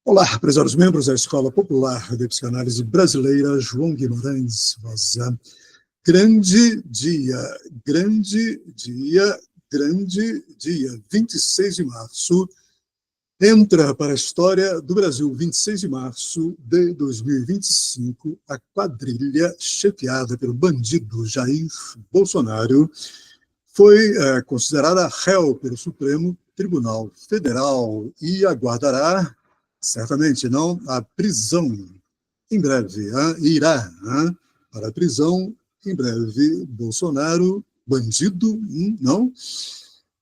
Olá, prezados membros da Escola Popular de Psicanálise Brasileira, João Guimarães Rosa. Grande dia, grande dia, grande dia. 26 de março, entra para a história do Brasil, 26 de março de 2025, a quadrilha chefiada pelo bandido Jair Bolsonaro foi considerada réu pelo Supremo Tribunal Federal e aguardará, certamente não, a prisão em breve. Irá para a prisão em breve. Bolsonaro, bandido, não.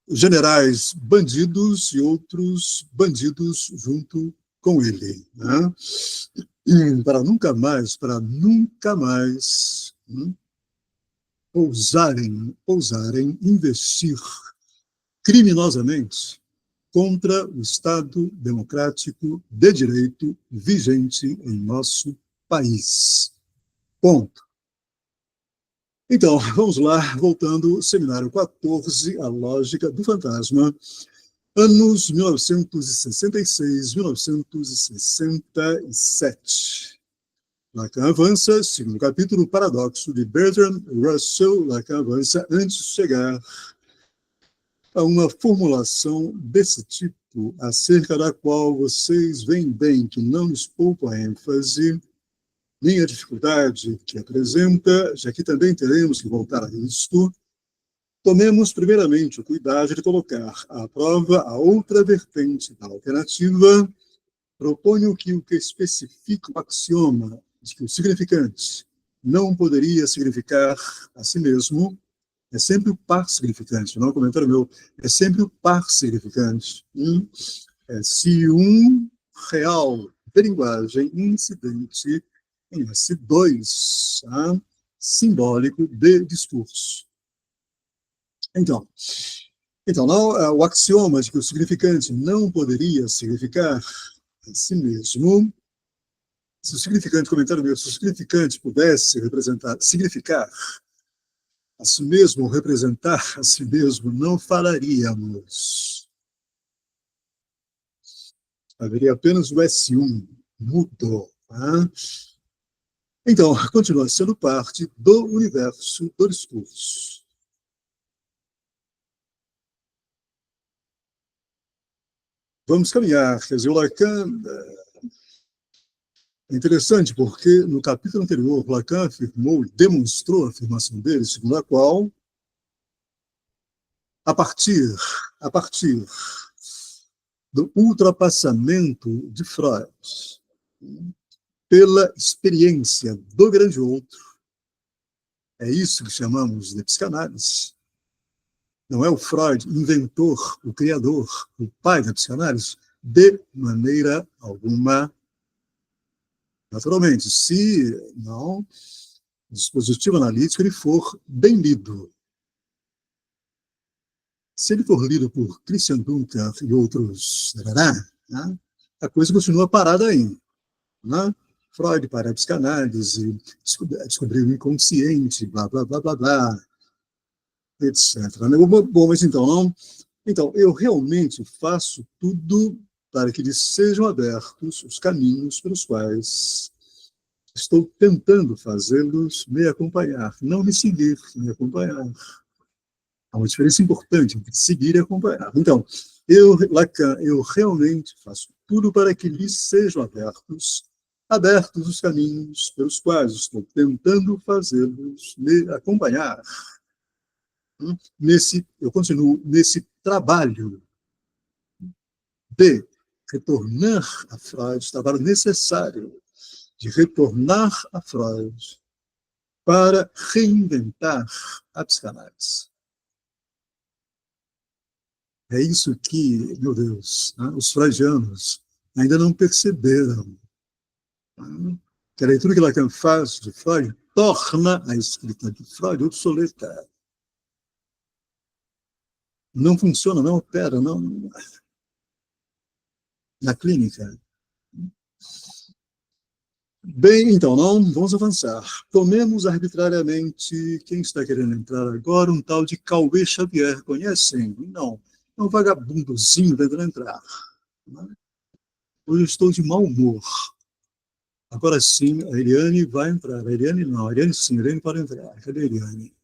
Generais bandidos e outros bandidos junto com ele. Para nunca mais ousarem investir criminosamente contra o Estado democrático de direito vigente em nosso país. Ponto. Então, vamos lá, voltando, seminário 14, a lógica do fantasma, anos 1966, 1967. Lacan avança, segundo capítulo, o paradoxo de Bertrand Russell. Lacan avança antes de chegar a uma formulação desse tipo, acerca da qual vocês veem bem que não lhes poupa a ênfase, nem a dificuldade que apresenta, já que também teremos que voltar a isto. Tomemos, primeiramente, o cuidado de colocar à prova a outra vertente da alternativa. Proponho que o que especifica o axioma de que o significante não poderia significar a si mesmo é sempre o par significante, não é um comentário meu, é sempre o par significante. Se um real de linguagem incidente em S2, simbólico de discurso. Então não, o axioma de que o significante não poderia significar a si mesmo, se o significante, comentário meu, se o significante pudesse significar a si mesmo, representar a si mesmo, não falaríamos. Haveria apenas o S1, mudou. Então, continua sendo parte do universo do discurso. Vamos caminhar. Quer dizer, o Lacan é interessante porque no capítulo anterior, Lacan afirmou, demonstrou a afirmação dele, segundo a qual, a partir do ultrapassamento de Freud pela experiência do grande outro, é isso que chamamos de psicanálise. Não é o Freud, inventor, o criador, o pai da psicanálise, de maneira alguma. Naturalmente, se não, o dispositivo analítico ele for bem lido. Se ele for lido por Christian Dunker e outros, a coisa continua parada aí. Freud para a psicanálise, descobriu o inconsciente, blá, blá, blá, blá, blá, etc. Bom, mas então, não? Então, eu realmente faço tudo para que lhes sejam abertos os caminhos pelos quais estou tentando fazê-los me acompanhar, não me seguir, me acompanhar. Há uma diferença importante entre seguir e acompanhar. Então, Lacan, eu realmente faço tudo para que lhes sejam abertos os caminhos pelos quais estou tentando fazê-los me acompanhar. Eu continuo nesse trabalho de retornar a Freud, trabalho necessário de retornar a Freud para reinventar a psicanálise. É isso que, meu Deus, os freudianos ainda não perceberam. Que a leitura que Lacan faz de Freud torna a escrita de Freud obsoleta. Não funciona, não opera, não na clínica. Bem, então, não vamos avançar. Tomemos arbitrariamente quem está querendo entrar agora, um tal de Cauê Xavier. Conhecem? Não. É um vagabundozinho tentando entrar. Hoje eu estou de mau humor. Agora sim, a Eliane vai entrar. A Eliane não, a Eliane sim, a Eliane pode entrar. Cadê a Eliane?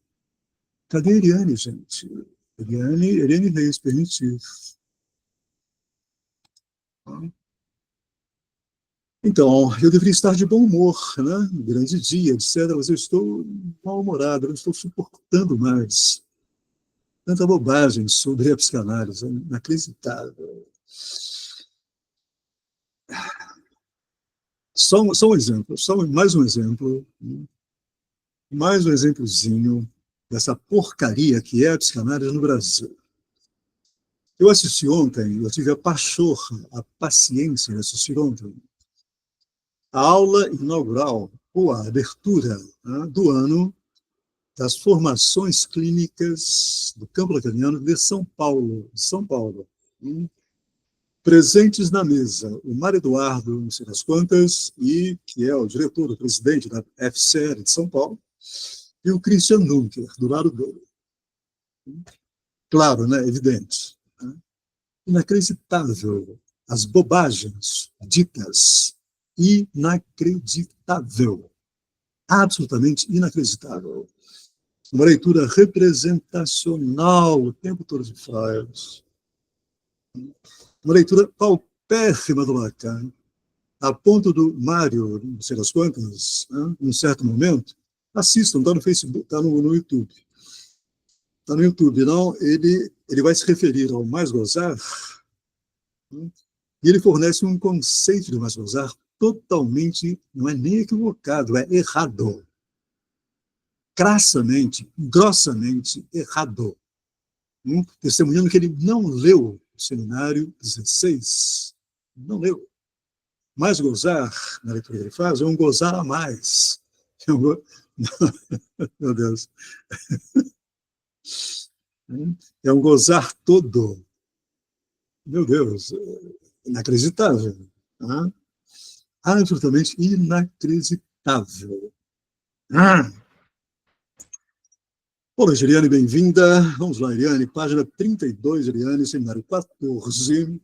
Cadê a Eliane, gente? Eliane Reis, permitir. Então, eu deveria estar de bom humor, né? Grande dia, etc. Mas eu estou mal-humorado, eu não estou suportando mais tanta bobagem sobre a psicanálise, é inacreditável. Só um exemplo, mais um exemplozinho dessa porcaria que é a psicanálise no Brasil. Eu assisti ontem, eu tive a pachorra, a paciência de assistir ontem, a aula inaugural, ou a abertura, né, do ano das formações clínicas do campo lacaniano de São Paulo. Presentes na mesa, o Mário Eduardo, não sei das quantas, e que é o diretor, o presidente da FCR de São Paulo, e o Christian Juncker, do lado dele. Claro, né, evidente. Né? Inacreditável. As bobagens ditas. Inacreditável. Absolutamente inacreditável. Uma leitura representacional o tempo todo de Freud. Uma leitura paupérrima do Lacan, a ponto do Mário, não sei das quantas, né, em um certo momento, assistam, está no Facebook, está no YouTube. Está no YouTube, não? Ele vai se referir ao mais gozar, né, e ele fornece um conceito de mais gozar totalmente, não é nem equivocado, é errado. Crassamente, grossamente errado. Testemunhando que ele não leu o seminário 16, não leu. Mais gozar, na leitura que ele faz, é um gozar a mais. Meu Deus. É um gozar todo. Meu Deus, inacreditável. Né? Absolutamente inacreditável. Olá, Eliane, bem-vinda. Vamos lá, Eliane, página 32, Eliane, seminário 14.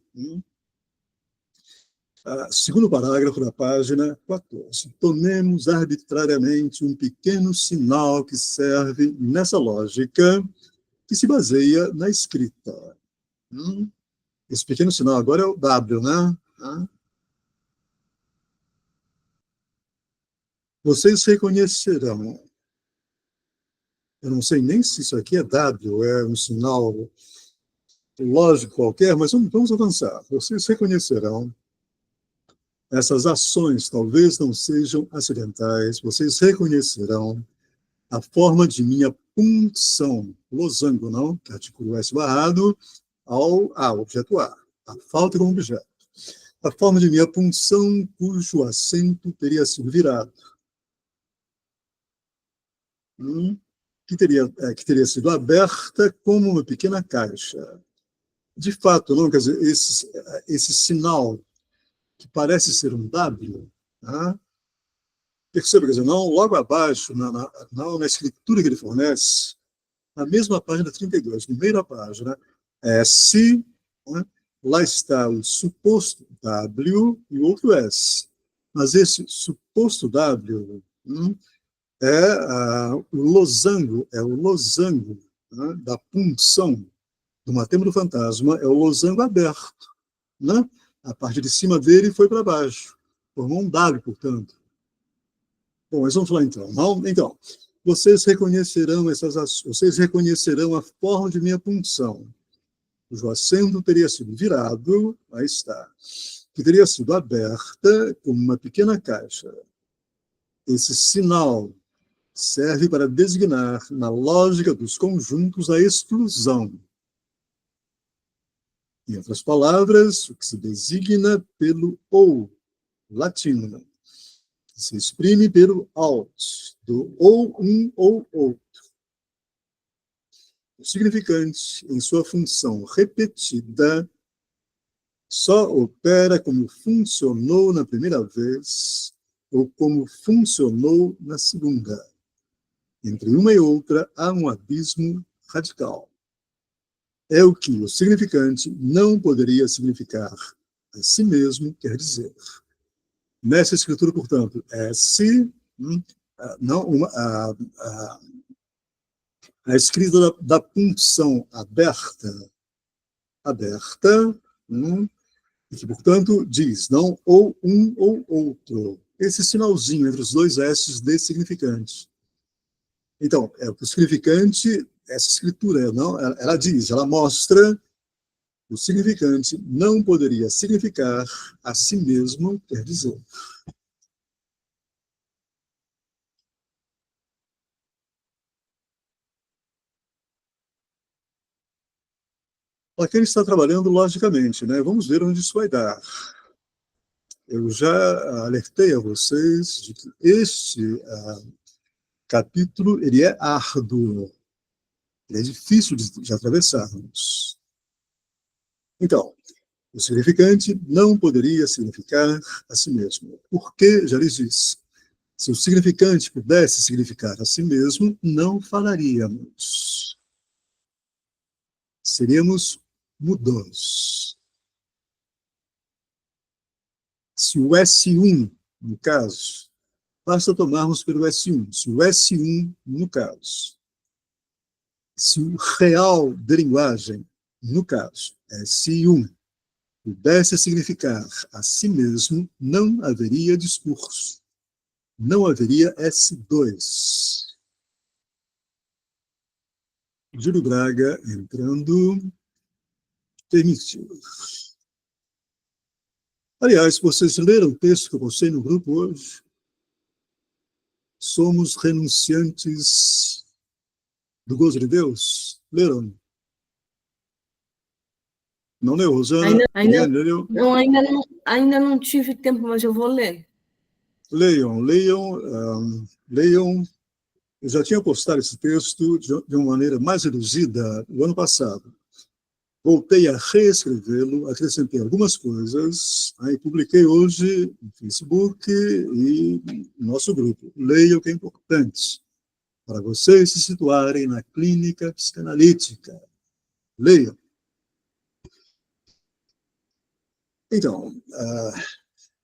Segundo parágrafo da página 14. Tomemos arbitrariamente um pequeno sinal que serve nessa lógica que se baseia na escrita. Esse pequeno sinal agora é o W, né? Vocês reconhecerão. Eu não sei nem se isso aqui é W, é um sinal lógico qualquer, mas vamos avançar. Vocês reconhecerão essas ações, talvez não sejam acidentais, vocês reconhecerão a forma de minha punção, losango, não, que articula o S barrado, ao objeto A, a falta como objeto. A forma de minha punção, cujo acento teria sido virado. Que teria sido aberta como uma pequena caixa. De fato, não, quer dizer, esse sinal que parece ser um W, né? Perceba, quer dizer, não, logo abaixo, na escritura que ele fornece, na mesma página 32, no meio da página, S, né? Lá está o suposto W e o outro S. Mas esse suposto W é o losango, né, da punção do Matemo do Fantasma, é o losango aberto. Né? A parte de cima dele foi para baixo. Formou um W, portanto. Bom, mas vamos falar então. Então, vocês reconhecerão a forma de minha punção, cujo acento teria sido virado, aí está, que teria sido aberta como uma pequena caixa. Esse sinal serve para designar, na lógica dos conjuntos, a exclusão. Em outras palavras, o que se designa pelo ou latino, que se exprime pelo alt, do ou um ou outro. O significante, em sua função repetida, só opera como funcionou na primeira vez ou como funcionou na segunda. Entre uma e outra há um abismo radical. É o que o significante não poderia significar a si mesmo quer dizer. Nessa escritura, portanto, S, não, a escrita da punção aberta, e que, portanto, diz não ou um ou outro. Esse sinalzinho entre os dois S's desse significante. Então, o significante, essa escritura, não, ela diz, ela mostra o significante não poderia significar a si mesmo, quer dizer. Aqui ele está trabalhando logicamente, né? Vamos ver onde isso vai dar. Eu já alertei a vocês de que este capítulo ele é árduo, ele é difícil de atravessarmos. Então, o significante não poderia significar a si mesmo. Porque, já lhes disse, se o significante pudesse significar a si mesmo, não falaríamos. Seríamos mudos. Se o S1, no caso, basta tomarmos pelo S1. Se o S1, no caso, se o real de linguagem, no caso, S1, pudesse significar a si mesmo, não haveria discurso. Não haveria S2. Júlio Braga entrando, permitiu. Aliás, vocês leram o texto que eu postei no grupo hoje? Somos renunciantes do gozo de Deus? Leram? Não leu, Rosana? Ainda não tive tempo, mas eu vou ler. Leiam. Eu já tinha postado esse texto de uma maneira mais reduzida no ano passado. Voltei a reescrevê-lo, acrescentei algumas coisas, aí publiquei hoje no Facebook e no nosso grupo. Leiam, que é importante para vocês se situarem na clínica psicanalítica. Leiam. Então,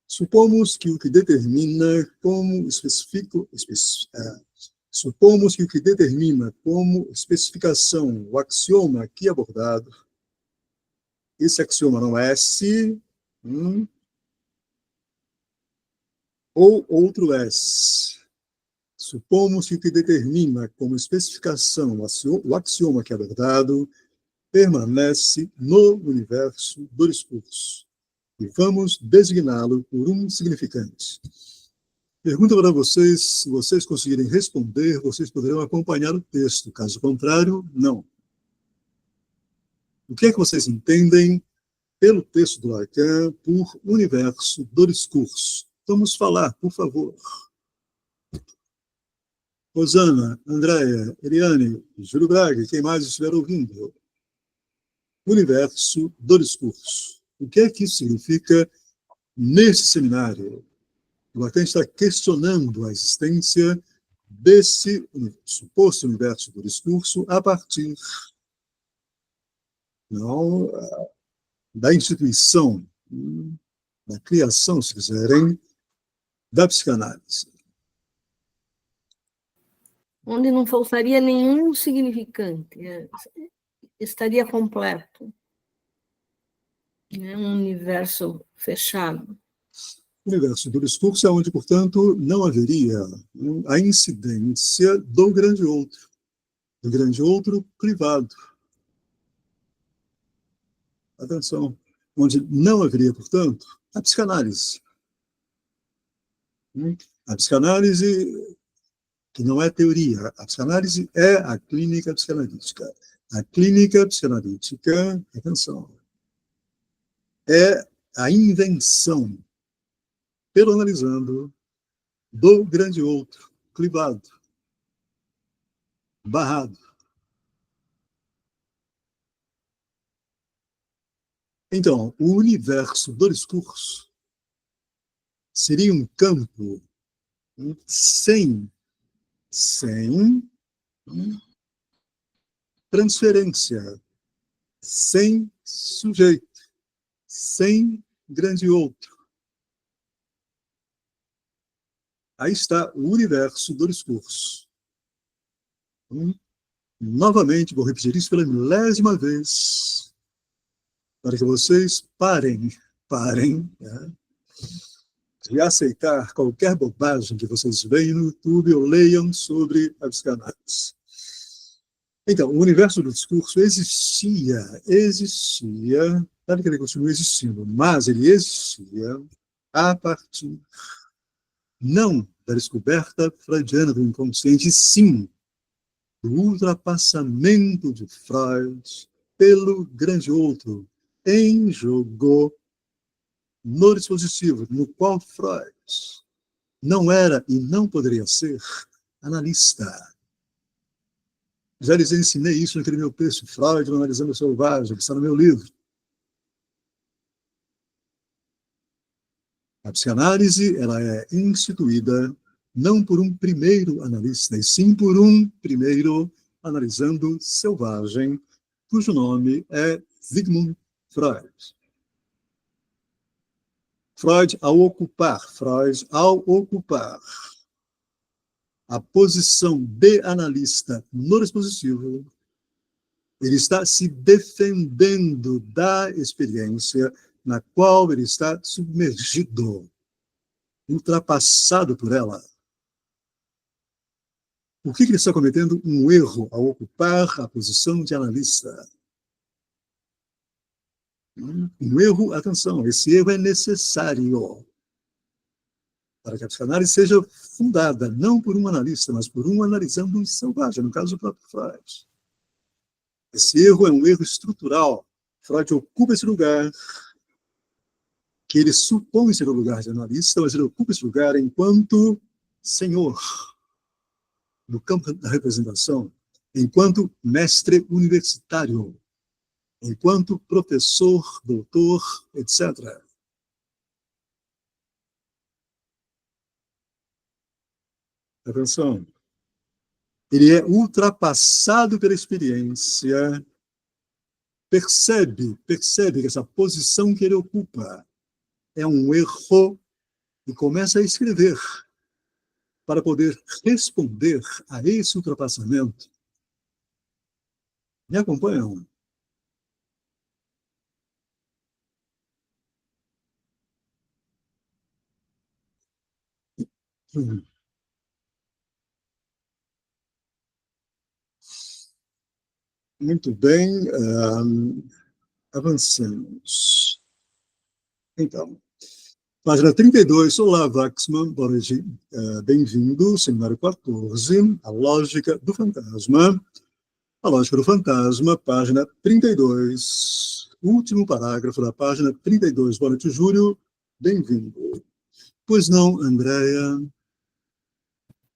supomos que o que determina como especificação o axioma aqui abordado, esse axioma não é S, ou outro S. Supomos que o que determina como especificação o axioma que é abordado permanece no universo do discurso. E vamos designá-lo por um significante. Pergunta para vocês, se vocês conseguirem responder, vocês poderão acompanhar o texto. Caso contrário, não. O que é que vocês entendem pelo texto do Lacan por universo do discurso? Vamos falar, por favor. Rosana, Andréia, Eliane, Júlio Braga, quem mais estiver ouvindo. Universo do discurso. O que é que isso significa nesse seminário? O Lacan está questionando a existência desse suposto universo do discurso a partir da instituição, da criação, se quiserem, da psicanálise. Onde não faltaria nenhum significante, estaria completo. Um universo fechado. O universo do discurso é onde, portanto, não haveria a incidência do grande outro privado. Atenção, onde não haveria, portanto, a psicanálise. A psicanálise, que não é teoria, a psicanálise é a clínica psicanalítica. A clínica psicanalítica, atenção, é a invenção, pelo analisando, do grande outro, clivado, barrado. Então, o universo do discurso seria um campo sem transferência, sem sujeito, sem grande outro. Aí está o universo do discurso. Novamente, vou repetir isso pela milésima vez, para que vocês parem, né, de aceitar qualquer bobagem que vocês veem no YouTube ou leiam sobre a psicanálise. Então, o universo do discurso existia, claro que ele continua existindo, mas ele existia a partir, não da descoberta freudiana do inconsciente, sim, do ultrapassamento de Freud pelo grande outro, em jogo no dispositivo, no qual Freud não era e não poderia ser analista. Já lhes ensinei isso naquele meu texto, Freud, Analisando o Selvagem, que está no meu livro. A psicanálise ela é instituída não por um primeiro analista, e sim por um primeiro analisando selvagem, cujo nome é Sigmund Freud. Freud, ao ocupar a posição de analista no dispositivo, ele está se defendendo da experiência na qual ele está submergido, ultrapassado por ela. Por que ele está cometendo um erro ao ocupar a posição de analista? Um erro, atenção, esse erro é necessário para que a psicanálise seja fundada, não por um analista, mas por um analisando um selvagem, no caso do próprio Freud. Esse erro é um erro estrutural. Freud ocupa esse lugar, que ele supõe ser o lugar de analista, mas ele ocupa esse lugar enquanto senhor, no campo da representação, enquanto mestre universitário, enquanto professor, doutor, etc. Atenção. Ele é ultrapassado pela experiência, percebe que essa posição que ele ocupa é um erro e começa a escrever para poder responder a esse ultrapassamento. Me acompanham? Muito bem, avancemos. Então, página 32, olá, Waxman, boa noite, bem-vindo, seminário 14, a lógica do fantasma. A lógica do fantasma, página 32, último parágrafo da página 32. Boa noite, Júlio, bem-vindo. Pois não, Andréia?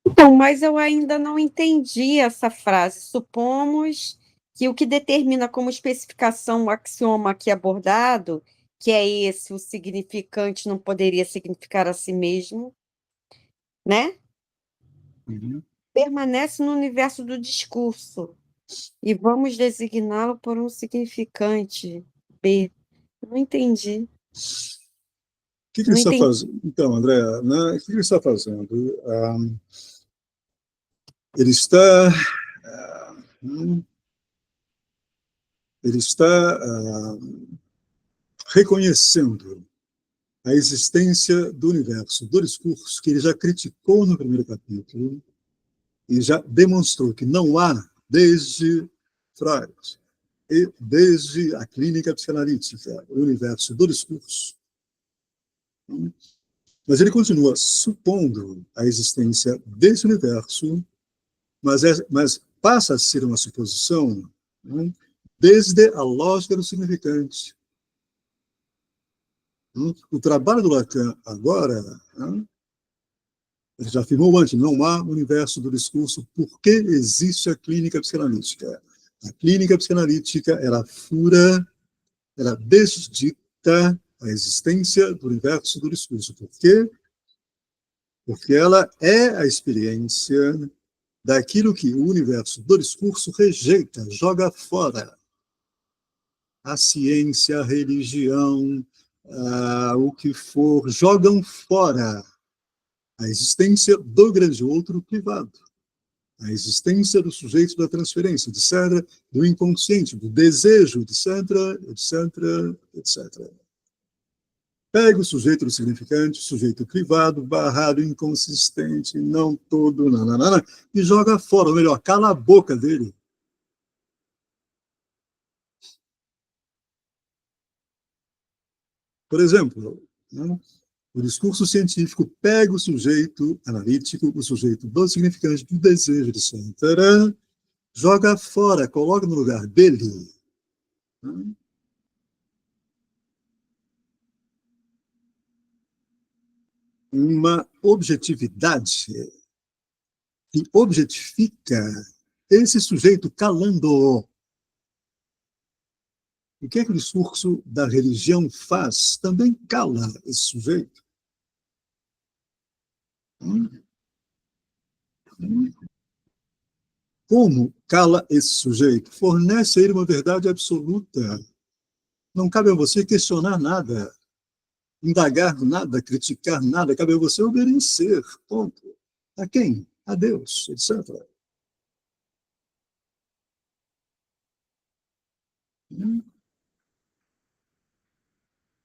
Então, mas eu ainda não entendi essa frase. Supomos que o que determina como especificação o axioma aqui abordado, que é esse, o significante não poderia significar a si mesmo, né? Uhum. Permanece no universo do discurso. E vamos designá-lo por um significante B. Não entendi. O que ele está fazendo? Então, Andréia, né, o que ele está fazendo? Ele está reconhecendo a existência do universo, do discurso, que ele já criticou no primeiro capítulo e já demonstrou que não há, desde Freud e desde a clínica psicanalítica, o universo do discurso. Mas ele continua supondo a existência desse universo, mas passa a ser uma suposição, né, desde a lógica do significante. O trabalho do Lacan agora, né, ele já afirmou antes, não há universo do discurso porque existe a clínica psicanalítica. A clínica psicanalítica, ela fura, ela desdita a existência do universo do discurso. Por quê? Porque ela é a experiência daquilo que o universo do discurso rejeita, joga fora. A ciência, a religião, o que for, jogam fora a existência do grande outro privado, a existência do sujeito da transferência, etc., do inconsciente, do desejo, etc., etc., etc. Pega o sujeito do significante, sujeito privado, barrado, inconsistente, não todo, nananana, e joga fora, ou melhor, cala a boca dele. Por exemplo, né, o discurso científico pega o sujeito analítico, o sujeito do significante, do desejo, etc., joga fora, coloca no lugar dele. Né? Uma objetividade que objetifica esse sujeito calando-o. O que é que o discurso da religião faz? Também cala esse sujeito. Como cala esse sujeito? Fornece a ele uma verdade absoluta. Não cabe a você questionar nada, indagar nada, criticar nada, cabe a você obedecer. Ponto. A quem? A Deus, etc.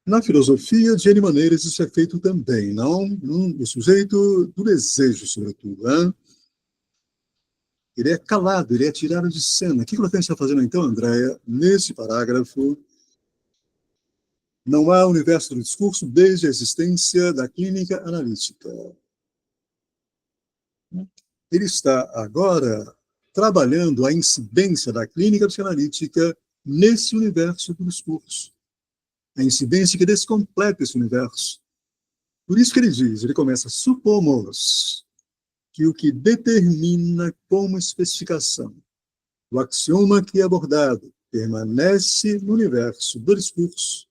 Na filosofia, de N maneiras, isso é feito também, não? O sujeito do desejo, sobretudo. Né? Ele é calado, ele é tirado de cena. O que Lacan está fazendo, então, Andréia, nesse parágrafo? Não há universo do discurso desde a existência da clínica analítica. Ele está agora trabalhando a incidência da clínica psicanalítica nesse universo do discurso. A incidência que descompleta esse universo. Por isso que ele diz, ele começa, supomos que o que determina como especificação o axioma que é abordado permanece no universo do discurso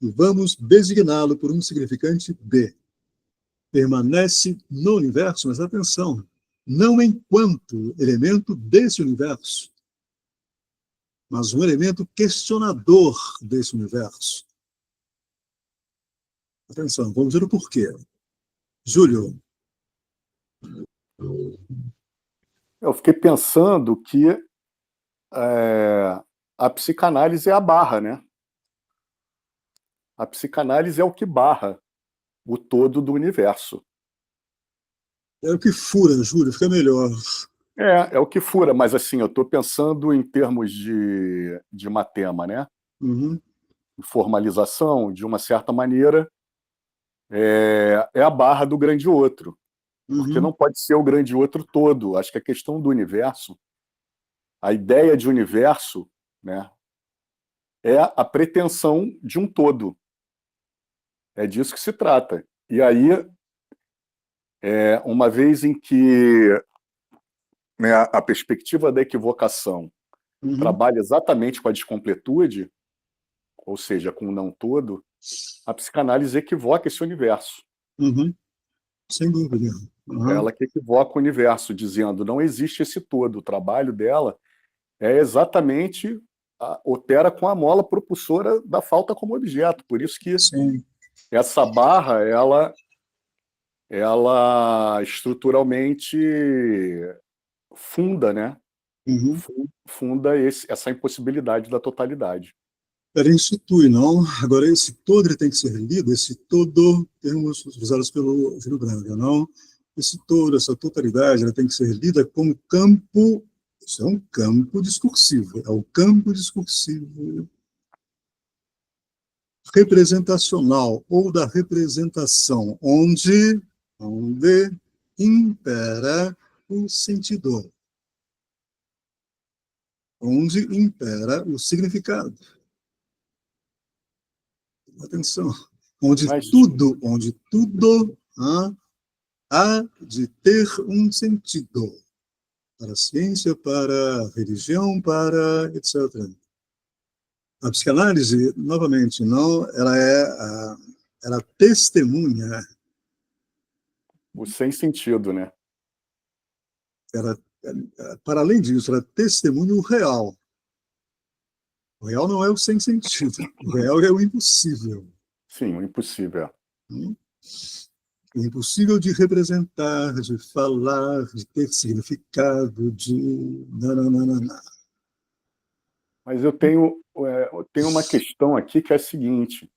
e vamos designá-lo por um significante B. Permanece no universo, mas atenção, não enquanto elemento desse universo, mas um elemento questionador desse universo. Atenção, vamos ver o porquê. Júlio. Eu fiquei pensando que a psicanálise é a barra, né? A psicanálise é o que barra o todo do universo. É o que fura, Júlio, fica melhor. É o que fura, mas assim, eu estou pensando em termos de matema, né? Uhum. Formalização, de uma certa maneira, é a barra do grande outro. Porque não pode ser o grande outro todo. Acho que a questão do universo, a ideia de universo, né, é a pretensão de um todo. É disso que se trata. E aí, uma vez em que, né, a perspectiva da equivocação trabalha exatamente com a descompletude, ou seja, com o não todo, a psicanálise equivoca esse universo. Sem dúvida. Ela que equivoca o universo, dizendo não existe esse todo. O trabalho dela é exatamente opera com a mola propulsora da falta como objeto. Por isso que essa barra, ela estruturalmente funda, né? Funda essa impossibilidade da totalidade. Ela institui, não? Agora, esse todo ele tem que ser lido, esse todo, termos utilizados pelo Júlio Braga, não? Esse todo, essa totalidade, ela tem que ser lida como campo, isso é um campo discursivo, é o campo discursivo representacional, ou da representação, onde impera o sentido, onde impera o significado. Atenção, onde tudo há de ter um sentido, para a ciência, para a religião, para etc. A psicanálise, novamente, não, ela testemunha. O sem sentido, né? Para além disso, ela testemunha o real. O real não é o sem sentido, o real é o impossível. Sim, o impossível. O impossível de representar, de falar, de ter significado, de... nananana. Mas eu tenho uma questão aqui que é a seguinte.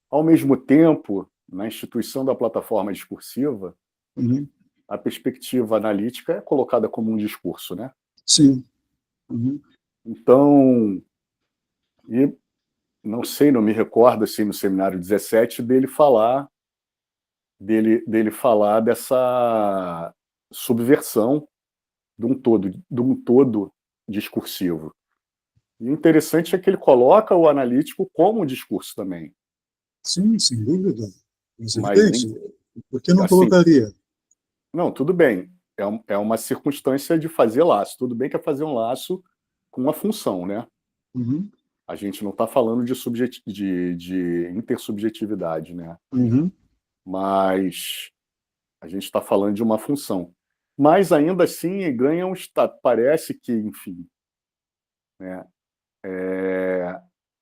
Ao mesmo tempo, na instituição da plataforma discursiva, Uhum. a perspectiva analítica é colocada como um discurso, né? Sim. Uhum. Então, e não sei, não me recordo assim no seminário 17 dele falar dessa subversão de um todo discursivo. E o interessante é que ele coloca o analítico como um discurso também. Sim, sem dúvida. Mas Mas, evidente. Por que não assim, colocaria? não, tudo bem. É uma circunstância de fazer laço. Tudo bem que é fazer um laço com uma função, né? Uhum. A gente não está falando de intersubjetividade, né? Uhum. Mas a gente está falando de uma função. Mas ainda assim ganha um status. Parece que, enfim, né?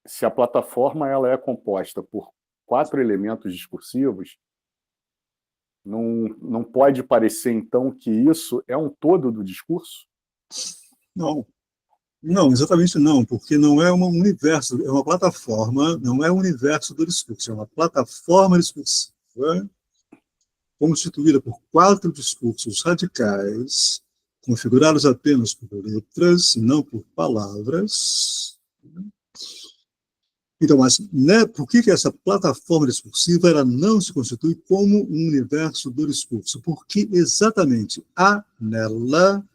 Se a plataforma ela é composta por 4 elementos discursivos, não pode parecer então que isso é um todo do discurso? Não. Não, exatamente não, porque não é um universo, é uma plataforma, não é um universo do discurso, é uma plataforma discursiva constituída por 4 discursos radicais, configurados apenas por letras, não por palavras. Então, mas né, por que essa plataforma discursiva ela não se constitui como um universo do discurso? Porque exatamente há nela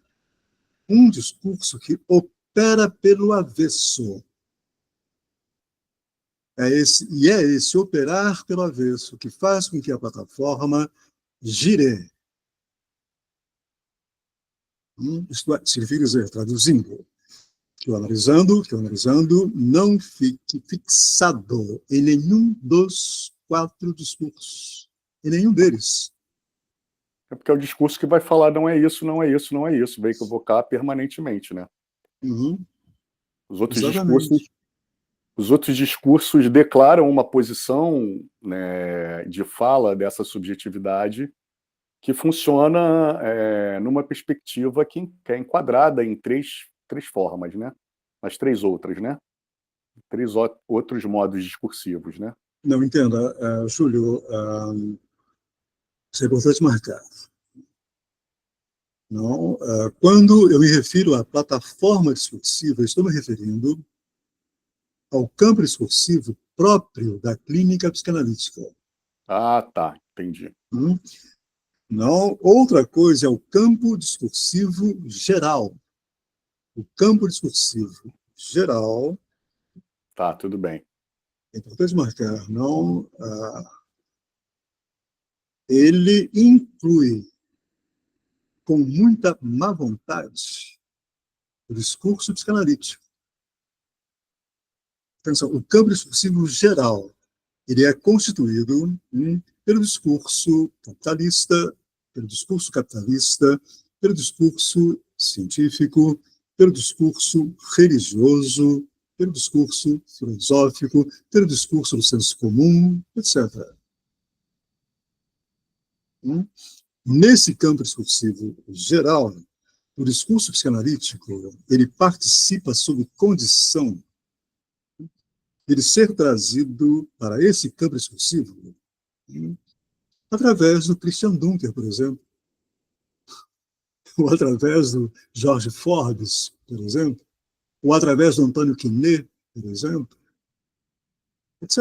um discurso que opera pelo avesso. É esse operar pelo avesso que faz com que a plataforma gire. Isto significa dizer, traduzindo, que o analisando não fique fixado em nenhum dos 4 discursos, em nenhum deles. É porque é o discurso que vai falar não é isso, não é isso, não é isso, vai equivocar permanentemente, né? Uhum. Os outros discursos, Exatamente. os outros discursos declaram uma posição, né, de fala dessa subjetividade que funciona numa perspectiva que é enquadrada em três formas, né? As 3 outras, né? 3 outros modos discursivos, né? Não, entenda, Júlio, isso é importante marcar. Não, quando eu me refiro à plataforma discursiva, estou me referindo ao campo discursivo próprio da clínica psicanalítica. Ah, tá, entendi. Não, outra coisa é o campo discursivo geral. O campo discursivo geral, Tá, tudo bem. é importante marcar, não, ele inclui com muita má vontade o discurso psicanalítico. Atenção, o campo discursivo geral, ele é constituído pelo discurso capitalista, pelo discurso científico, pelo discurso religioso, pelo discurso filosófico, pelo discurso do senso comum, etc. Nesse campo discursivo geral, o discurso psicanalítico ele participa sob condição de ele ser trazido para esse campo discursivo através do Christian Dunker, por exemplo, ou através do George Forbes, por exemplo, ou através do Antônio Quinet, por exemplo, etc.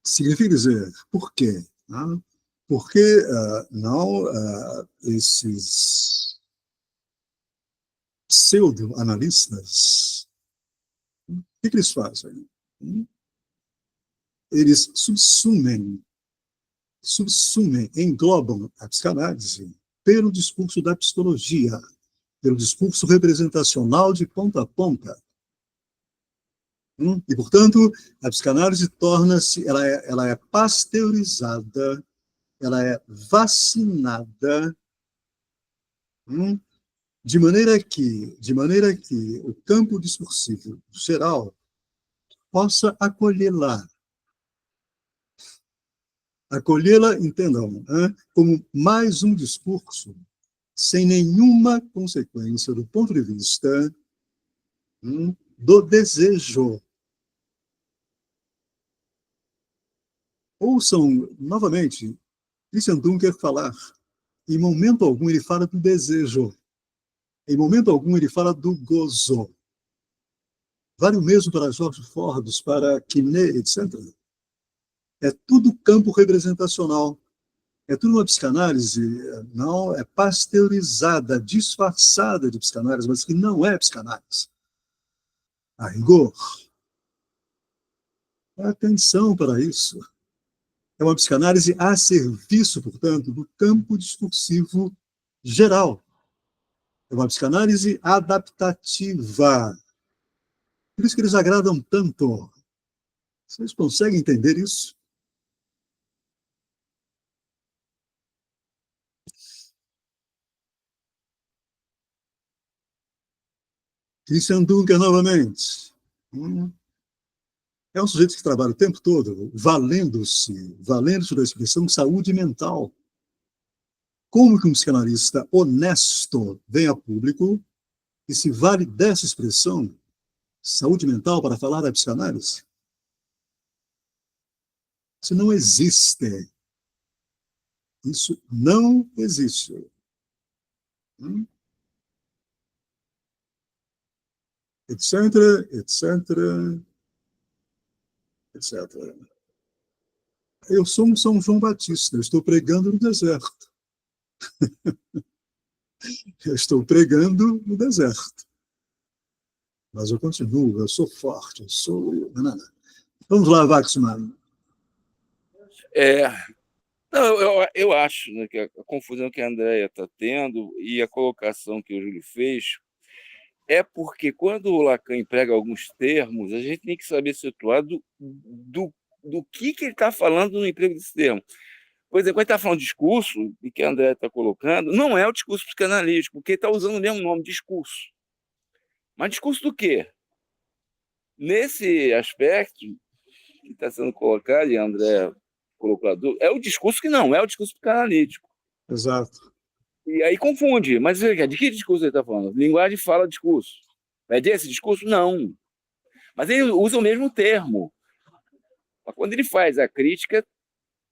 Significa dizer, por quê? Porque não esses pseudo-analistas, o que eles fazem? Eles subsumem, englobam a psicanálise pelo discurso da psicologia, pelo discurso representacional de ponta a ponta. E, portanto, a psicanálise torna-se, ela é pasteurizada, ela é vacinada, de maneira que o campo discursivo geral possa acolhê-la. Acolhê-la, entendam, como mais um discurso sem nenhuma consequência do ponto de vista do desejo. Ouçam novamente Christian Dunker falar. Em momento algum ele fala do desejo. Em momento algum ele fala do gozo. Vale o mesmo para George Forbes, para Quinet, etc. É tudo campo representacional. É tudo uma psicanálise, não é pasteurizada, disfarçada de psicanálise, mas que não é psicanálise. A rigor. Atenção para isso. É uma psicanálise a serviço, portanto, do campo discursivo geral. É uma psicanálise adaptativa. Por isso que eles agradam tanto. Vocês conseguem entender isso? Christian Dunker, novamente. É um sujeito que trabalha o tempo todo valendo-se da expressão saúde mental. Como que um psicanalista honesto vem a público e se vale dessa expressão, saúde mental, para falar da psicanálise? Isso não existe. Isso não existe. Etc, etc, etc. Eu sou um São João Batista, eu estou pregando no deserto. Eu estou pregando no deserto. Mas eu continuo, eu sou forte, eu sou... Vamos lá, Waxman. Não, eu acho, né, que a confusão que a Andréia está tendo e a colocação que o Júlio fez é porque quando o Lacan emprega alguns termos, a gente tem que saber situar do que ele está falando no emprego desse termo. Por exemplo, quando ele está falando de discurso, e que a Andréia está colocando, não é o discurso psicanalítico, porque ele está usando o mesmo nome, discurso. Mas discurso do quê? Nesse aspecto que está sendo colocado, e a Andréia colocou, é o discurso que não é o discurso psicanalítico. Exato. E aí confunde. Mas de que discurso ele está falando? Linguagem fala discurso. É desse discurso? Não. Mas ele usa o mesmo termo. Mas quando ele faz a crítica,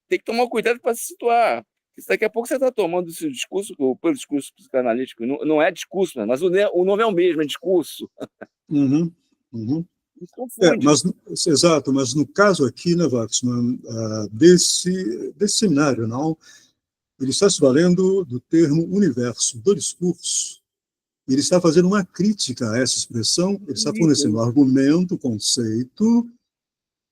tem que tomar cuidado para se situar. Porque daqui a pouco você está tomando esse discurso pelo discurso psicanalítico. Não é discurso, mas o nome é o mesmo, é discurso. Isso confunde. Exato, mas no caso aqui, né, Waxman, desse seminário, não, ele está se valendo do termo universo do discurso. Ele está fazendo uma crítica a essa expressão, ele está fornecendo argumento, conceito.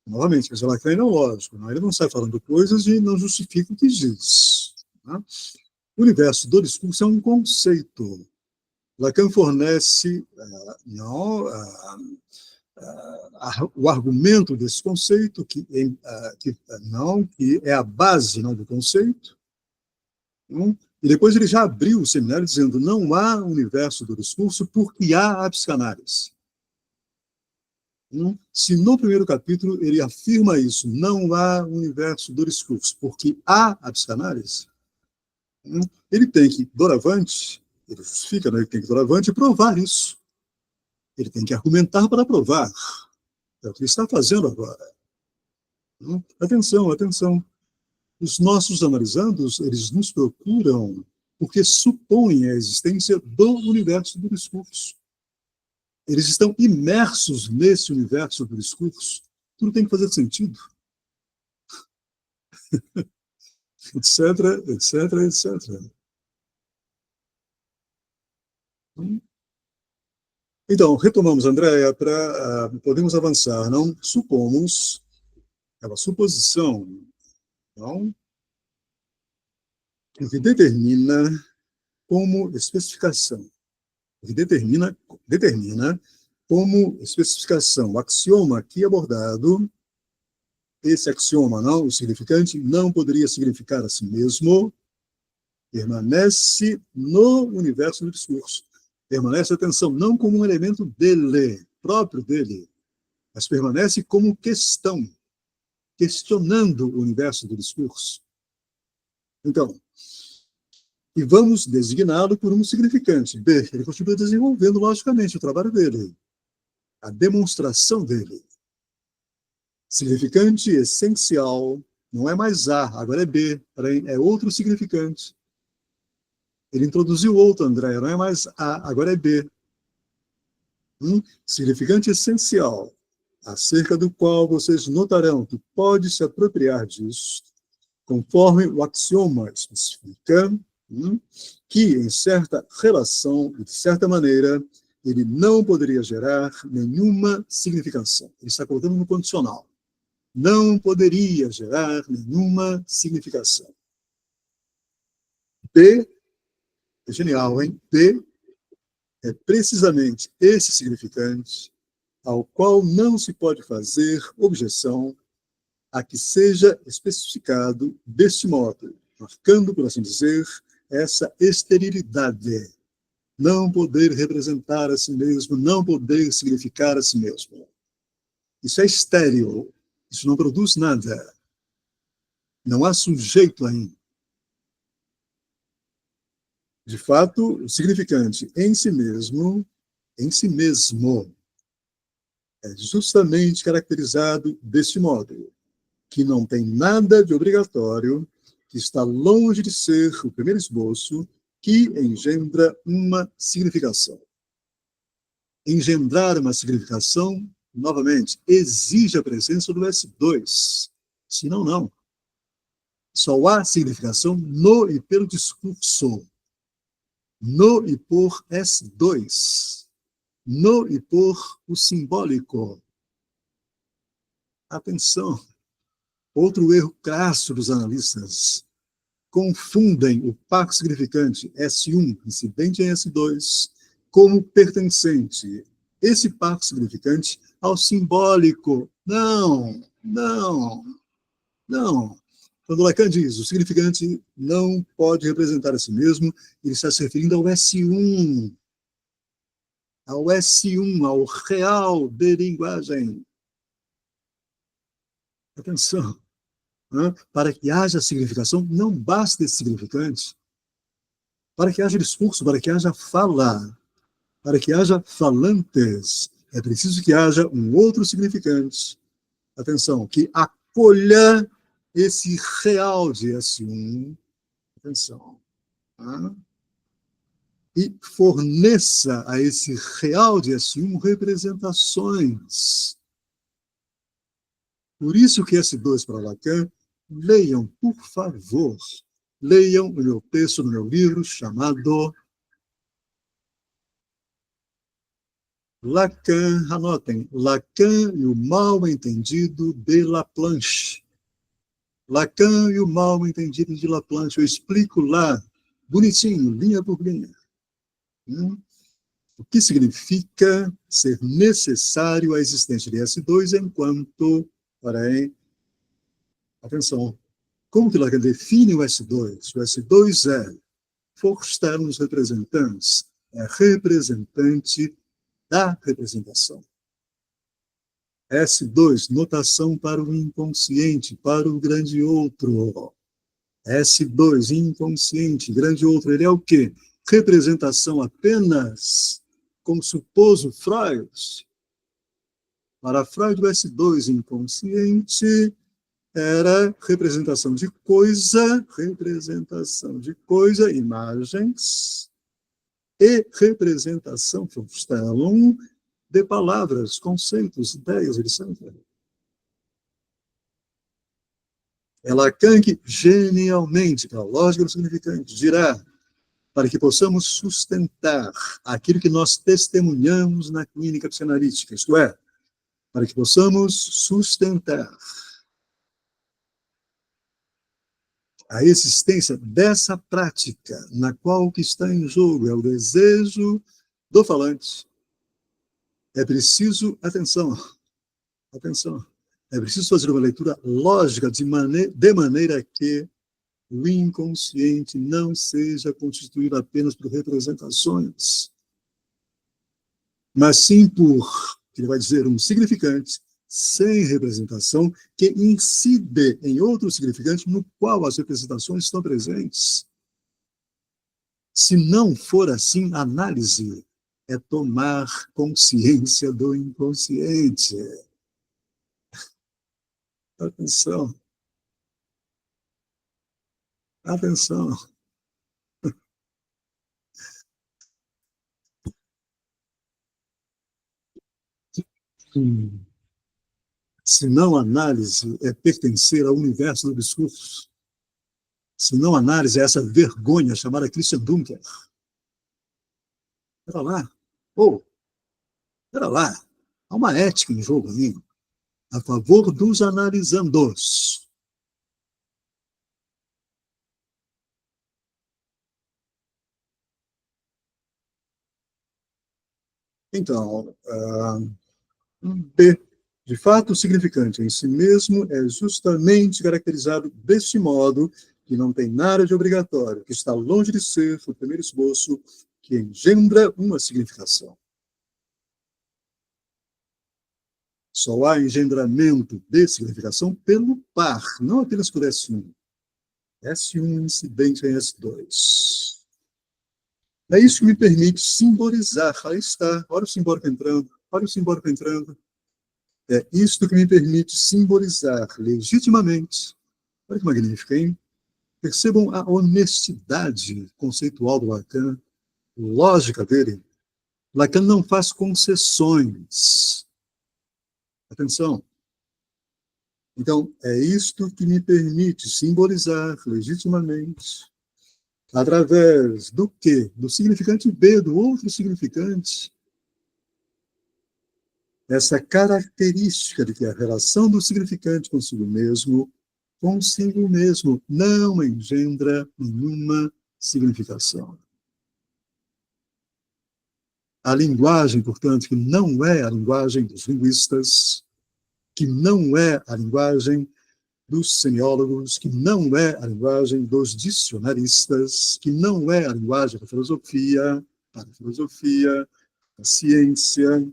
Novamente, mas Lacan é lógico, não? Ele não sai falando coisas e não justifica o que diz. Tá? O universo do discurso é um conceito. Lacan fornece o argumento desse conceito, que é a base do conceito. E depois ele já abriu o seminário dizendo não há universo do discurso porque há a psicanálise. Se no primeiro capítulo ele afirma isso, não há universo do discurso porque há a psicanálise, ele tem que, doravante, ele justifica, ele tem que, doravante, provar isso. Ele tem que argumentar para provar. É o que ele está fazendo agora. Atenção, atenção. Os nossos analisandos, eles nos procuram porque supõem a existência do universo do discurso. Eles estão imersos nesse universo do discurso. Tudo tem que fazer sentido. Etc, etc, etc. Então, retomamos, Andréia, para podermos avançar. Não supomos, é uma suposição, não? O que determina como especificação. O que determina como especificação. O axioma aqui abordado, esse axioma, não, o significante, não poderia significar a si mesmo, permanece no universo do discurso. Permanece, atenção, não como um elemento dele, próprio dele, mas permanece como questão, questionando o universo do discurso. Então, e vamos designá-lo por um significante. B, ele continua desenvolvendo, logicamente, o trabalho dele, a demonstração dele. Significante essencial, não é mais A, agora é B, é outro significante. Ele introduziu outro, André, não é mais A, agora é B. Significante essencial, acerca do qual vocês notarão que pode se apropriar disso, conforme o axioma especifica, que, em certa relação e de certa maneira, ele não poderia gerar nenhuma significação. Ele está colocando no condicional. Não poderia gerar nenhuma significação. B, é genial, hein? B é precisamente esse significante ao qual não se pode fazer objeção a que seja especificado deste modo, marcando, por assim dizer, essa esterilidade. Não poder representar a si mesmo, não poder significar a si mesmo. Isso é estéril, isso não produz nada. Não há sujeito ainda. De fato, o significante em si mesmo, é justamente caracterizado deste modo, que não tem nada de obrigatório, que está longe de ser o primeiro esboço, que engendra uma significação. Engendrar uma significação, novamente, exige a presença do S2. Senão, não. Só há significação no e pelo discurso. No e por S2. No e por o simbólico. Atenção. Outro erro crasso dos analistas. Confundem o par significante S1, incidente em S2, como pertencente, esse par significante, ao simbólico. Não. Quando Lacan diz o significante não pode representar a si mesmo, ele está se referindo ao S1. Ao S1, ao real de linguagem. Atenção. Para que haja significação, não basta esse significante. Para que haja discurso, para que haja fala, para que haja falantes, é preciso que haja um outro significante. Atenção, que acolha esse real de S1. Atenção. E forneça a esse real de S1 representações. Por isso que S2 para Lacan, leiam, por favor, leiam o meu texto no meu livro chamado Lacan, anotem, Lacan e o mal-entendido de Laplanche. Lacan e o mal-entendido de Laplanche. Eu explico lá, bonitinho, linha por linha. O que significa ser necessário a existência de S2 enquanto, porém, atenção, como que Lacan define o S2? O S2 é, for externos representantes, é representante da representação. S2, notação para o inconsciente, para o grande outro. S2, inconsciente, grande outro, ele é o quê? Representação apenas, como supôs o Freud. Para Freud, o S2, inconsciente, era representação de coisa, imagens, e representação, Faustelum, de palavras, conceitos, ideias, etc. É Lacan que, genialmente, pela lógica do significante, dirá, para que possamos sustentar aquilo que nós testemunhamos na clínica psicanalítica, isto é, para que possamos sustentar a existência dessa prática, na qual o que está em jogo é o desejo do falante. É preciso, atenção, é preciso fazer uma leitura lógica de maneira que o inconsciente não seja constituído apenas por representações, mas sim por, ele vai dizer, um significante sem representação, que incide em outro significante no qual as representações estão presentes. Se não for assim, análise é tomar consciência do inconsciente. Atenção. Atenção. Se não análise é pertencer ao universo do discurso. Se não análise é essa vergonha chamada Christian Dunker. Espera lá. Espera lá. Há uma ética em jogo aí. A favor dos analisandos. Então, B. De fato, o significante em si mesmo é justamente caracterizado deste modo, que não tem nada de obrigatório, que está longe de ser o primeiro esboço que engendra uma significação. Só há engendramento de significação pelo par, não apenas por S1. S1 incidente em S2. É isso que me permite simbolizar. Aí está, olha o simbólico entrando, olha o simbólico entrando. É isto que me permite simbolizar legitimamente. Olha que magnífico, hein? Percebam a honestidade conceitual do Lacan, lógica dele. Lacan não faz concessões. Atenção. Então, é isto que me permite simbolizar legitimamente, através do quê? Do significante B, do outro significante, essa característica de que a relação do significante consigo mesmo não engendra nenhuma significação. A linguagem, portanto, que não é a linguagem dos linguistas, que não é a linguagem dos semiólogos, que não é a linguagem dos dicionaristas, que não é a linguagem da filosofia, da ciência.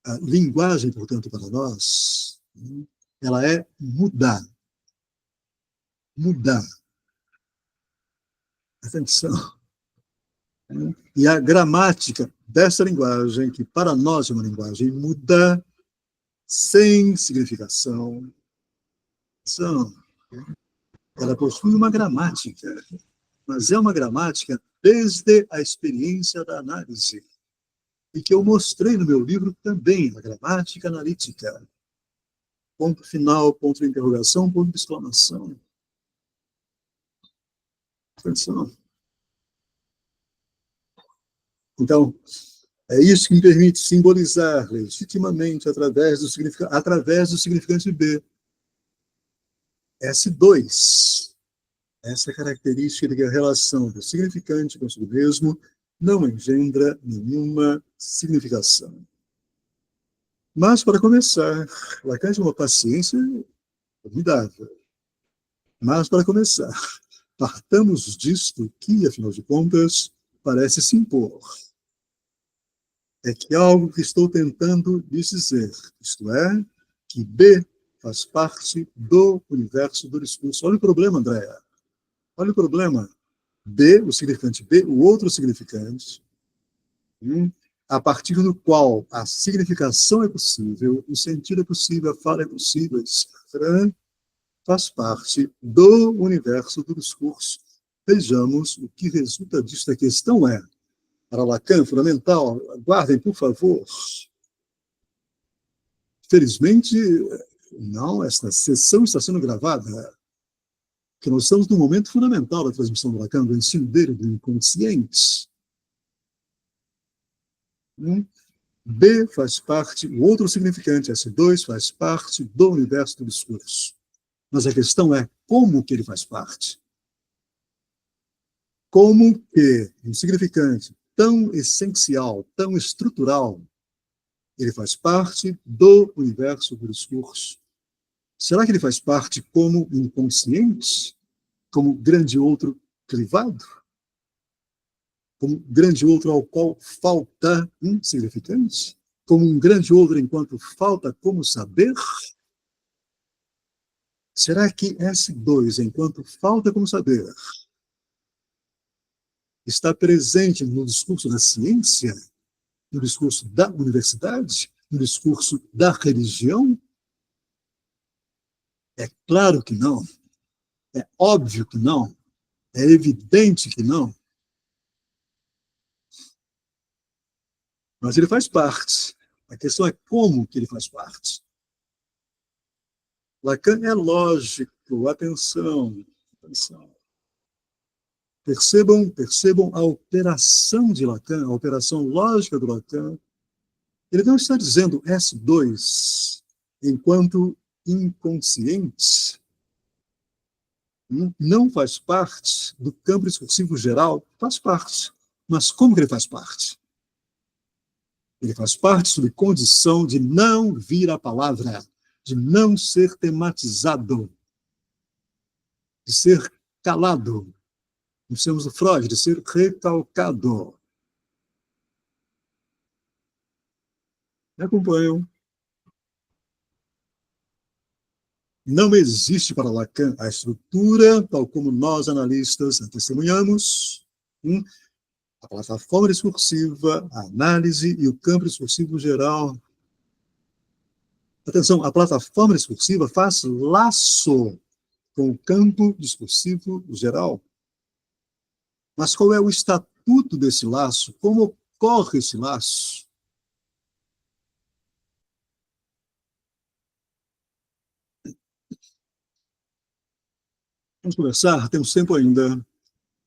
A linguagem, portanto, para nós, ela é mudar. Mudar. Atenção. E a gramática dessa linguagem, que para nós é uma linguagem muda, sem significação, ela possui uma gramática, mas é uma gramática desde a experiência da análise, e que eu mostrei no meu livro também, a gramática analítica. Ponto final, ponto de interrogação, ponto de exclamação. Atenção. Então, é isso que me permite simbolizar legitimamente através do significante B. S2. Essa característica de que a relação do significante consigo mesmo não engendra nenhuma significação. Mas, para começar, Lacan tinha uma paciência formidável. Mas, para começar, partamos disto que, afinal de contas, parece se impor. É que algo que estou tentando lhes dizer, isto é, que B faz parte do universo do discurso. Olha o problema, Andréa. Olha o problema. B, o significante B, o outro significante, a partir do qual a significação é possível, o sentido é possível, a fala é possível, etc., faz parte do universo do discurso. Vejamos o que resulta disto. A questão é, para Lacan, fundamental, aguardem, por favor. Felizmente, não, esta sessão está sendo gravada, porque nós estamos num momento fundamental da transmissão do Lacan, do ensino dele, do inconsciente. B faz parte, o outro significante, S2, faz parte do universo do discurso. Mas a questão é como que ele faz parte. Como que um significante tão essencial, tão estrutural, ele faz parte do universo do discurso. Será que ele faz parte como inconsciente? Como grande outro privado? Como grande outro ao qual falta um significante? como um grande outro enquanto falta como saber? Será que S2, enquanto falta como saber, está presente no discurso da ciência, no discurso da universidade, no discurso da religião? É claro que não. É óbvio que não. É evidente que não. Mas ele faz parte. A questão é como que ele faz parte. Lacan é lógico. Atenção. Percebam a operação de Lacan, a operação lógica do Lacan. Ele não está dizendo S2 enquanto inconsciente. Não faz parte do campo discursivo geral, faz parte. Mas como que ele faz parte? Ele faz parte sob condição de não vir a palavra, de não ser tematizado, de ser calado, nos termos do Freud, de ser recalcado. Me acompanham? Não existe para Lacan a estrutura, tal como nós, analistas, testemunhamos, a plataforma discursiva, a análise e o campo discursivo geral. Atenção, a plataforma discursiva faz laço com o campo discursivo geral. Mas qual é o estatuto desse laço? Como ocorre esse laço? Vamos conversar? Temos tempo ainda.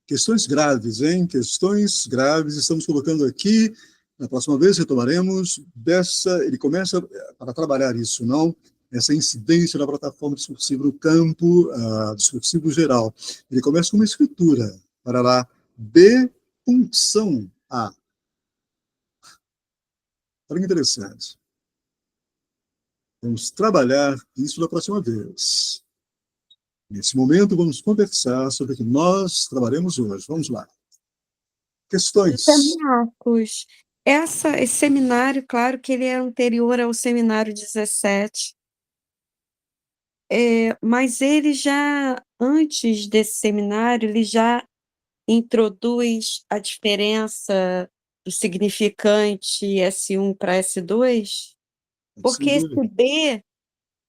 Questões graves, hein? Questões graves. Estamos colocando aqui. Na próxima vez retomaremos dessa. Ele começa para trabalhar isso, não? Essa incidência da plataforma discursiva no campo discursivo geral. Ele começa com uma escritura. Para lá. B, função A. Olha que interessante. Vamos trabalhar isso na próxima vez. Nesse momento, vamos conversar sobre o que nós trabalhamos hoje. Vamos lá. Questões. Marcos, esse seminário, claro que ele é anterior ao seminário 17, mas ele já, antes desse seminário, ele já introduz a diferença do significante S1 para S2, porque esse B,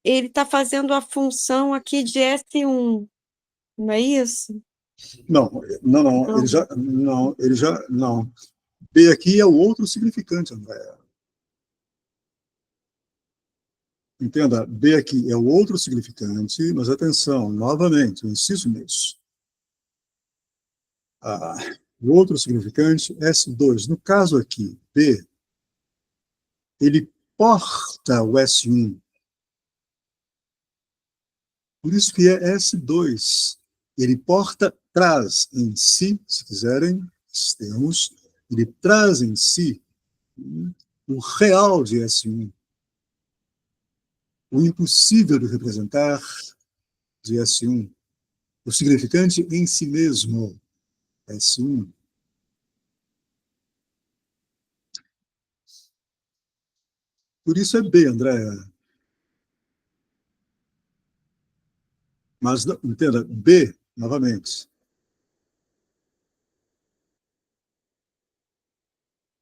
ele está fazendo a função aqui de S1, não é isso? Não, ele já, não. B aqui é o outro significante, André. Entenda, B aqui é o outro significante, mas atenção, novamente, eu insisto nisso. O outro significante, S2. No caso aqui, B, ele porta o S1. Por isso que é S2. Ele traz em si, se quiserem, termos, ele traz em si o real de S1. O impossível de representar de S1. O significante em si mesmo. S1. Por isso é B, Andréa. Mas, entenda, B, novamente.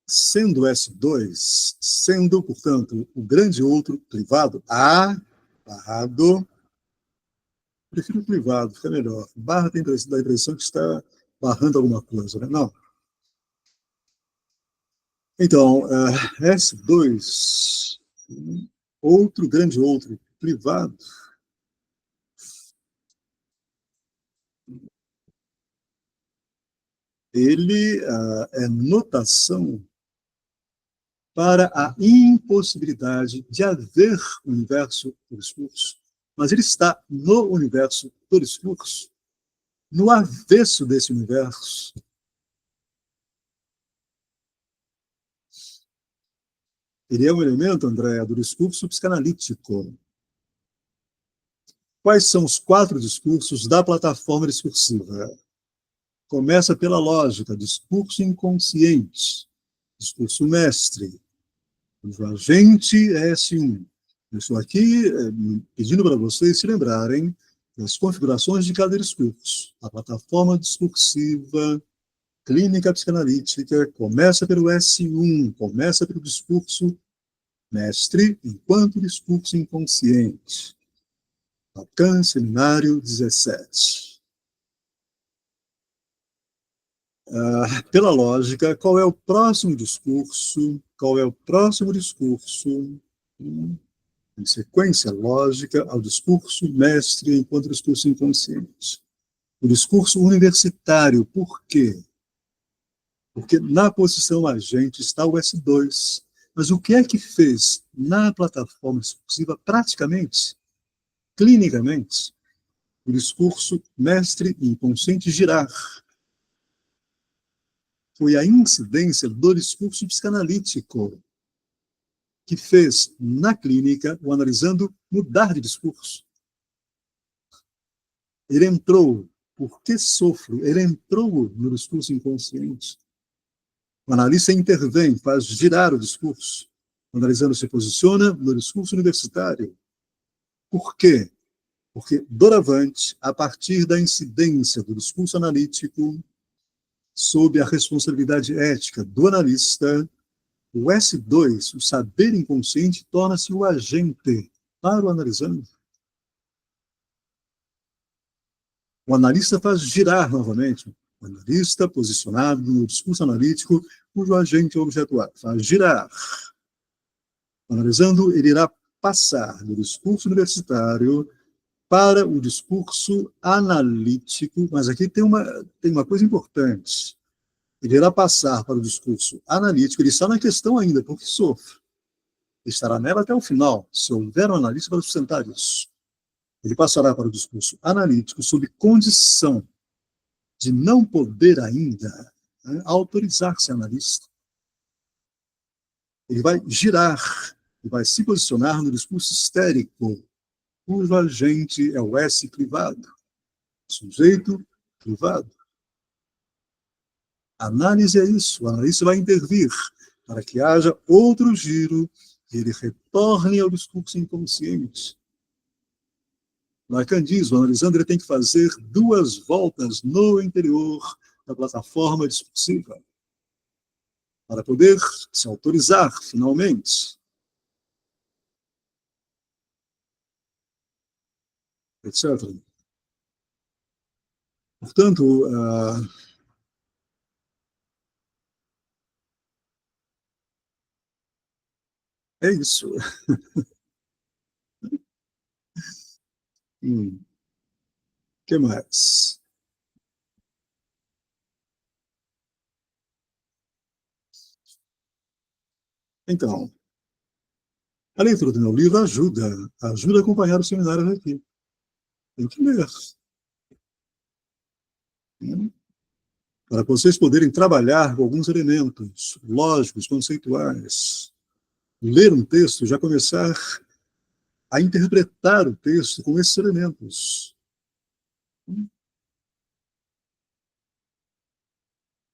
Sendo S2, sendo, portanto, o grande outro privado, A, barrado, prefiro privado, fica melhor. Barra tem dá a impressão que está barrando alguma coisa, né? Não. Então, S2, outro grande outro privado, ele é notação para a impossibilidade de haver universo do discurso, mas ele está no universo do discurso, no avesso desse universo. Ele é um elemento, André, do discurso psicanalítico. Quais são os 4 discursos da plataforma discursiva? Começa pela lógica, discurso inconsciente, discurso mestre, O agente é S1. Eu estou aqui pedindo para vocês se lembrarem das configurações de cada discurso. A plataforma discursiva clínica psicanalítica começa pelo S1, começa pelo discurso mestre, enquanto discurso inconsciente. Lacan, seminário 17. Pela lógica, qual é o próximo discurso? Qual é o próximo discurso? Em sequência lógica ao discurso mestre enquanto discurso inconsciente. O discurso universitário, por quê? Porque na posição agente está o S2. Mas o que é que fez na plataforma discursiva, praticamente, clinicamente, o discurso mestre inconsciente girar? Foi a incidência do discurso psicanalítico que fez, na clínica, o analisando mudar de discurso. Ele entrou, por que sofro? Ele entrou no discurso inconsciente. O analista intervém, faz girar o discurso. O analisando se posiciona no discurso universitário. Por quê? Porque, doravante, a partir da incidência do discurso analítico, sob a responsabilidade ética do analista, o S2, o saber inconsciente, torna-se o agente para o analisando. O analista faz girar novamente. O analista, posicionado no discurso analítico, cujo agente é o objeto A, faz girar. O analisando, ele irá passar do discurso universitário para o discurso analítico, mas aqui tem uma coisa importante. Ele irá passar para o discurso analítico, ele está na questão ainda, porque sofre. Ele estará nela até o final, se houver um analista para sustentar isso. Ele passará para o discurso analítico sob condição de não poder ainda autorizar-se analista. Ele vai girar, ele vai se posicionar no discurso histérico, cujo agente é o S privado, sujeito privado. A análise é isso, o analista vai intervir para que haja outro giro e ele retorne ao discurso inconsciente. Lacan diz, o analisando ele tem que fazer 2 voltas no interior da plataforma discursiva para poder se autorizar, finalmente. Etc. Portanto, é isso. Que mais? Então, a leitura do meu livro ajuda a acompanhar o seminário aqui. Tem que ler. Para vocês poderem trabalhar com alguns elementos lógicos, conceituais. Ler um texto, já começar a interpretar o texto com esses elementos.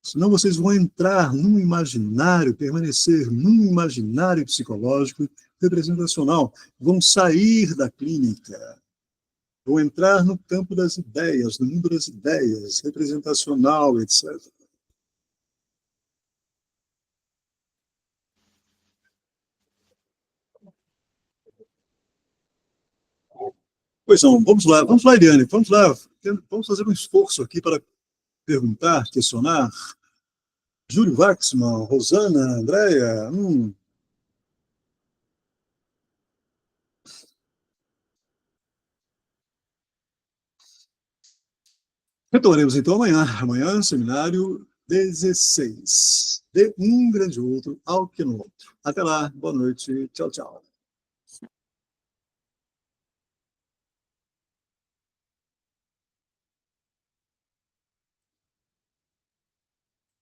Senão vocês vão entrar num imaginário, permanecer num imaginário psicológico representacional. Vão sair da clínica. Vão entrar no campo das ideias, no mundo das ideias, representacional, etc. Pois não, vamos lá, Eliane, vamos lá, vamos fazer um esforço aqui para perguntar, questionar. Júlio Waxman, Rosana, Andréia, Retornaremos então amanhã. Amanhã, seminário 16. De um grande outro ao que no outro. Até lá, boa noite, tchau, tchau.